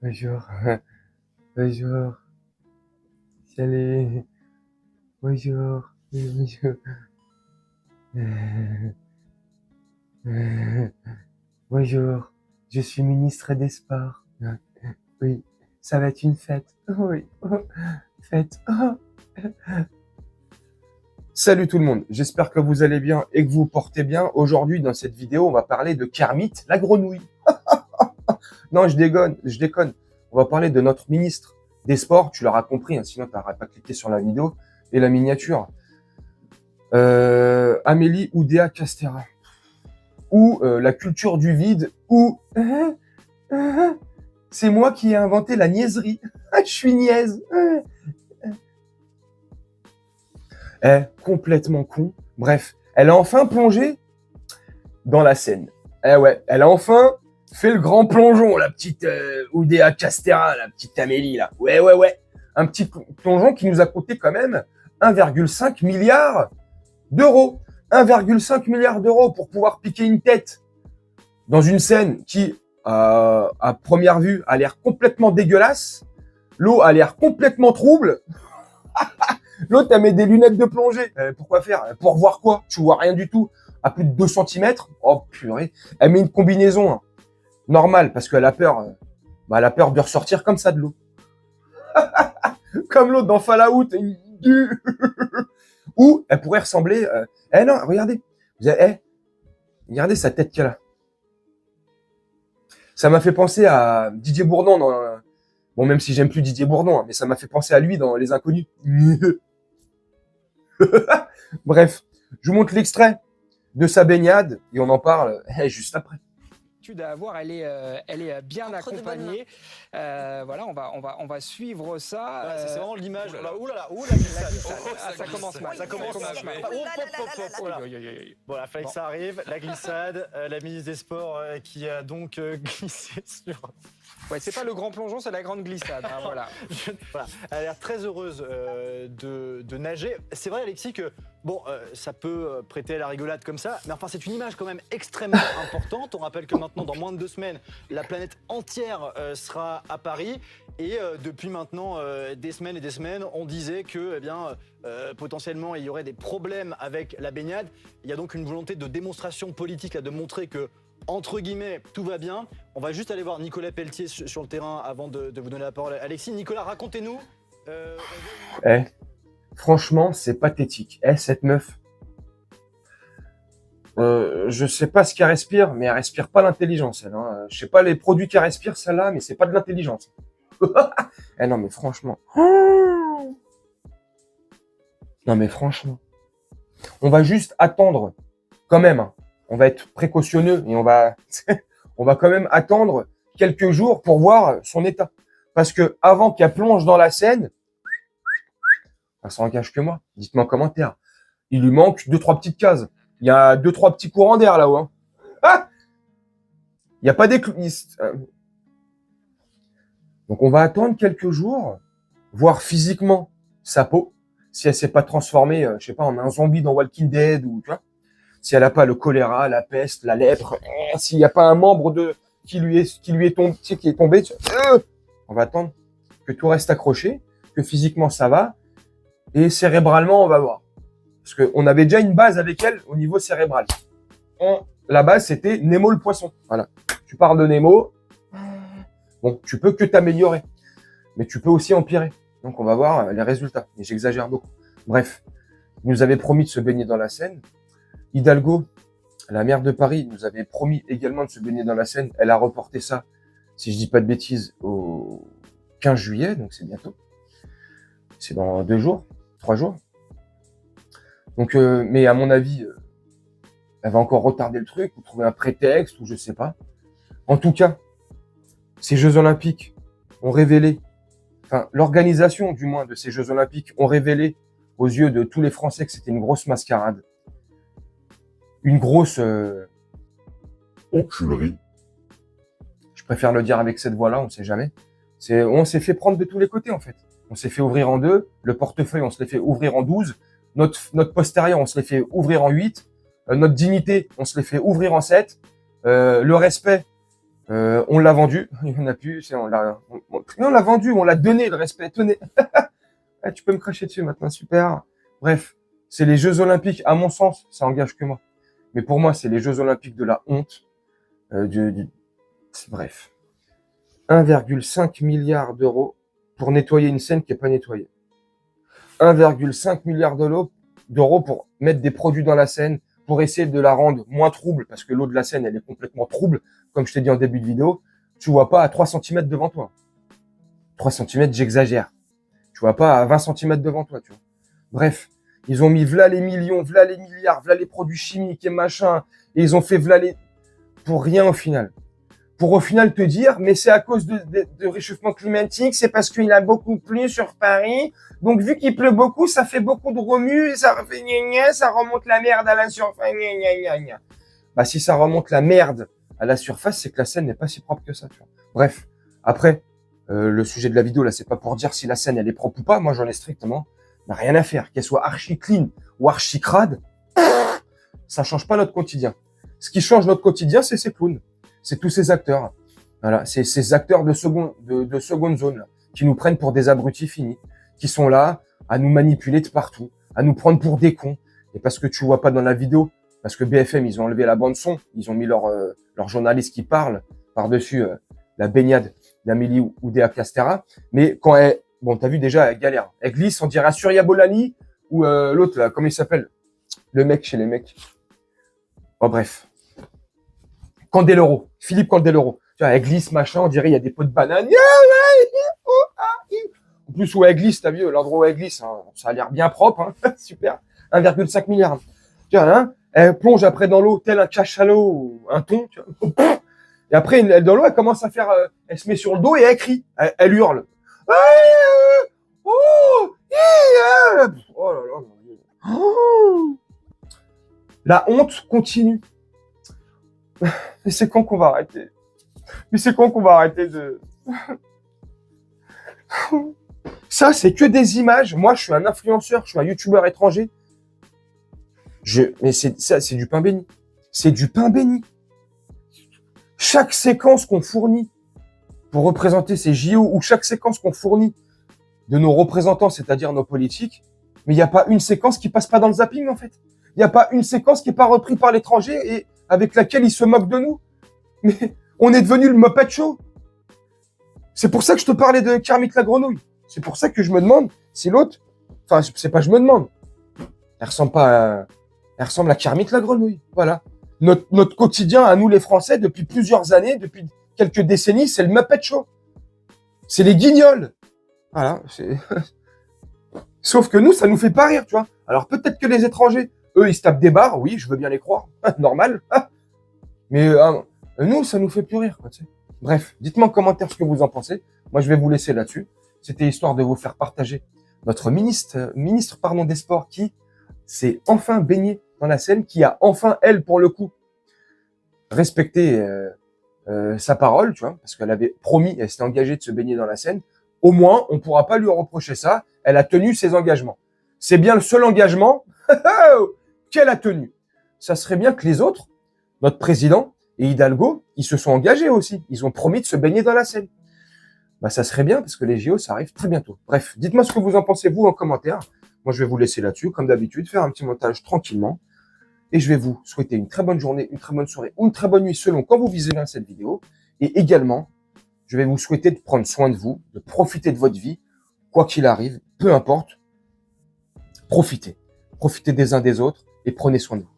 Bonjour. Bonjour. Salut. Bonjour. Bonjour. Bonjour. Je suis ministre des Sports. Oui. Ça va être une fête. Oui. Fête. Salut tout le monde. J'espère que vous allez bien et que vous vous portez bien. Aujourd'hui, dans cette vidéo, on va parler de Kermit, la grenouille. Non, je déconne. On va parler de notre ministre des Sports. Tu l'auras compris, hein, sinon tu n'auras pas cliqué sur la vidéo et la miniature. Amélie Oudéa Castéra. Ou la culture du vide. Ou c'est moi qui ai inventé la niaiserie. Je suis niaise. Complètement con. Bref, elle a enfin plongé dans la Seine. Ouais, elle a enfin fait le grand plongeon, la petite Oudéa Castéra, la petite Amélie, là. Ouais. Un petit plongeon qui nous a coûté quand même 1,5 milliard d'euros. 1,5 milliard d'euros pour pouvoir piquer une tête dans une Seine qui, à première vue, a l'air complètement dégueulasse. L'eau a l'air complètement trouble. L'autre, elle met des lunettes de plongée. Pourquoi faire? Pour voir quoi? Tu vois rien du tout. À plus de 2 cm. Oh purée. Elle met une combinaison hein, normale parce qu'elle a peur. Elle a peur de ressortir comme ça de l'eau. Comme l'autre dans Fallout. Ou elle pourrait ressembler. Non, regardez. Regardez sa tête qu'elle a. Ça m'a fait penser à Didier Bourdon dans. Bon, même si j'aime plus Didier Bourdon, hein, mais ça m'a fait penser à lui dans Les Inconnus. Bref, je vous montre l'extrait de sa baignade et on en parle juste après. À avoir, elle est bien accompagnée. Voilà, on va suivre ça. Voilà, c'est vraiment l'image. Ouh là là, ça commence mal. Ça commence mal. Voilà, fallait que ça arrive. La glissade, la ministre des Sports qui a donc glissé sur. Ouais, c'est pas le grand plongeon, c'est la grande glissade. Hein, voilà. Voilà. Elle a l'air très heureuse de nager. C'est vrai, Alexis, que bon, ça peut prêter à la rigolade comme ça, mais enfin, c'est une image quand même extrêmement importante. On rappelle que maintenant, dans moins de 2 semaines, la planète entière sera à Paris. Et depuis maintenant des semaines et des semaines, on disait que, eh bien, potentiellement, il y aurait des problèmes avec la baignade. Il y a donc une volonté de démonstration politique, là, de montrer que entre guillemets, tout va bien. On va juste aller voir Nicolas Pelletier sur le terrain avant de vous donner la parole. Alexis, Nicolas, racontez-nous. Franchement, c'est pathétique. Cette meuf, je sais pas ce qu'elle respire, mais elle respire pas l'intelligence. Elle, hein. Je sais pas les produits qu'elle respire, celle-là, mais c'est pas de l'intelligence. Non, mais franchement. Non, mais franchement. On va juste attendre, quand même. Hein. On va être précautionneux et on va quand même attendre quelques jours pour voir son état. Parce que avant qu'elle plonge dans la Seine, elle s'en engage que moi. Dites-moi en commentaire. Il lui manque 2-3 petites cases. Il y a 2-3 petits courants d'air là-haut. Hein. Il n'y a pas des Donc on va attendre quelques jours, voir physiquement sa peau, si elle s'est pas transformée, je sais pas, en un zombie dans Walking Dead ou tu vois. Si elle n'a pas le choléra, la peste, la lèpre, s'il n'y a pas un membre qui lui est tombé, qui est tombé, on va attendre que tout reste accroché, que physiquement ça va, et cérébralement on va voir. Parce qu'on avait déjà une base avec elle au niveau cérébral. La base c'était Nemo le poisson. Voilà. Tu parles de Nemo, bon, tu peux que t'améliorer, mais tu peux aussi empirer. Donc on va voir les résultats. Et j'exagère beaucoup. Bref, il nous avait promis de se baigner dans la Seine. Hidalgo, la maire de Paris, nous avait promis également de se baigner dans la Seine. Elle a reporté ça, si je dis pas de bêtises, au 15 juillet, donc c'est bientôt. C'est dans 2 jours, 3 jours. Donc, mais à mon avis, elle va encore retarder le truc, ou trouver un prétexte, ou je sais pas. En tout cas, ces Jeux Olympiques ont révélé, enfin, l'organisation du moins de ces Jeux Olympiques ont révélé aux yeux de tous les Français que c'était une grosse mascarade. Une grosse enculerie. Je préfère le dire avec cette voix-là, on sait jamais. On s'est fait prendre de tous les côtés, en fait. On s'est fait ouvrir en 2. Le portefeuille, on se l'est fait ouvrir en 12. Notre postérieur, on se l'est fait ouvrir en 8. Notre dignité, on se l'est fait ouvrir en 7. Le respect, On l'a vendu, il n'y en a plus, on l'a vendu, on l'a donné, le respect, tenez. Ah, tu peux me cracher dessus maintenant, super. Bref, c'est les Jeux Olympiques, à mon sens, ça engage que moi. Mais pour moi, c'est les Jeux Olympiques de la honte. Bref. 1,5 milliard d'euros pour nettoyer une Seine qui n'est pas nettoyée. 1,5 milliard d'euros pour mettre des produits dans la Seine, pour essayer de la rendre moins trouble, parce que l'eau de la Seine, elle est complètement trouble, comme je t'ai dit en début de vidéo. Tu vois pas à 3 cm devant toi. 3 cm, j'exagère. Tu vois pas à 20 cm devant toi, tu vois. Bref, ils ont mis v'là les millions, v'là les milliards, v'là les produits chimiques et machin, et ils ont fait v'là les... pour rien au final. Pour au final te dire, mais c'est à cause de réchauffement climatique, c'est parce qu'il a beaucoup plu sur Paris, donc vu qu'il pleut beaucoup, ça fait beaucoup de remue, et ça fait gna gna, ça remonte la merde à la surface, gna gna gna gna. Bah si ça remonte la merde à la surface, c'est que la Seine n'est pas si propre que ça, tu vois. Bref, après, le sujet de la vidéo là, c'est pas pour dire si la Seine elle est propre ou pas, moi j'en ai strictement rien à faire, qu'elle soit archi clean ou archi crade, ça change pas notre quotidien. Ce qui change notre quotidien, c'est ces clowns. C'est tous ces acteurs. Voilà, c'est ces acteurs de seconde zone là, qui nous prennent pour des abrutis finis, qui sont là à nous manipuler de partout, à nous prendre pour des cons. Et parce que tu vois pas dans la vidéo, parce que BFM ils ont enlevé la bande son, ils ont mis leur journaliste qui parle par-dessus la baignade d'Amélie Oudéa Castéra. Mais quand elle, bon t'as vu déjà, elle galère. Elle glisse, on dirait Surya Bolani ou l'autre là, comment il s'appelle, le mec chez les mecs. Oh bref. Candeloro, Philippe Candeloro. Tu vois, elle glisse, machin, on dirait il y a des pots de banane. En plus, où elle glisse, t'as vu, l'endroit où elle glisse, hein, ça a l'air bien propre, hein. Super. 1,5 milliard. Tu vois, hein, elle plonge après dans l'eau, tel un cachalot ou un thon, tu vois. Et après, elle, dans l'eau, elle commence à faire, elle se met sur le dos et elle crie. Elle hurle. Oh là là. La honte continue. Mais c'est quand qu'on va arrêter? Mais c'est quand qu'on va arrêter de... Ça, c'est que des images. Moi, je suis un influenceur, je suis un youtubeur étranger. Mais c'est du pain béni. C'est du pain béni. Chaque séquence qu'on fournit pour représenter ces JO ou chaque séquence qu'on fournit de nos représentants, c'est-à-dire nos politiques, mais il n'y a pas une séquence qui passe pas dans le zapping, en fait. Il n'y a pas une séquence qui est pas reprise par l'étranger et avec laquelle ils se moquent de nous. Mais on est devenu le Muppet Show. C'est pour ça que je te parlais de Kermit la grenouille. C'est pour ça que je me demande si l'autre... Enfin, c'est pas je me demande. Elle ressemble à Kermit la grenouille. Voilà. Notre quotidien, à nous les Français, depuis plusieurs années, depuis quelques décennies, c'est le Muppet Show. C'est les guignols. Voilà. Sauf que nous, ça nous fait pas rire, tu vois. Alors peut-être que les étrangers, eux, ils se tapent des barres. Oui, je veux bien les croire. Normal. Mais nous, ça nous fait plus rire, quoi, tu sais. Bref, dites-moi en commentaire ce que vous en pensez. Moi, je vais vous laisser là-dessus. C'était histoire de vous faire partager notre ministre des Sports qui s'est enfin baigné dans la Seine, qui a enfin, elle, pour le coup, respecté sa parole, tu vois, parce qu'elle avait promis, elle s'était engagée de se baigner dans la Seine. Au moins, on ne pourra pas lui reprocher ça. Elle a tenu ses engagements. C'est bien le seul engagement qu'elle a tenu. Ça serait bien que les autres, notre président et Hidalgo, ils se sont engagés aussi. Ils ont promis de se baigner dans la Seine. Bah, ça serait bien parce que les JO, ça arrive très bientôt. Bref, dites-moi ce que vous en pensez, vous, en commentaire. Moi, je vais vous laisser là-dessus, comme d'habitude, faire un petit montage tranquillement. Et je vais vous souhaiter une très bonne journée, une très bonne soirée ou une très bonne nuit selon quand vous visionnez cette vidéo. Et également, je vais vous souhaiter de prendre soin de vous, de profiter de votre vie, quoi qu'il arrive, peu importe. Profitez. Profitez des uns des autres et prenez soin de vous.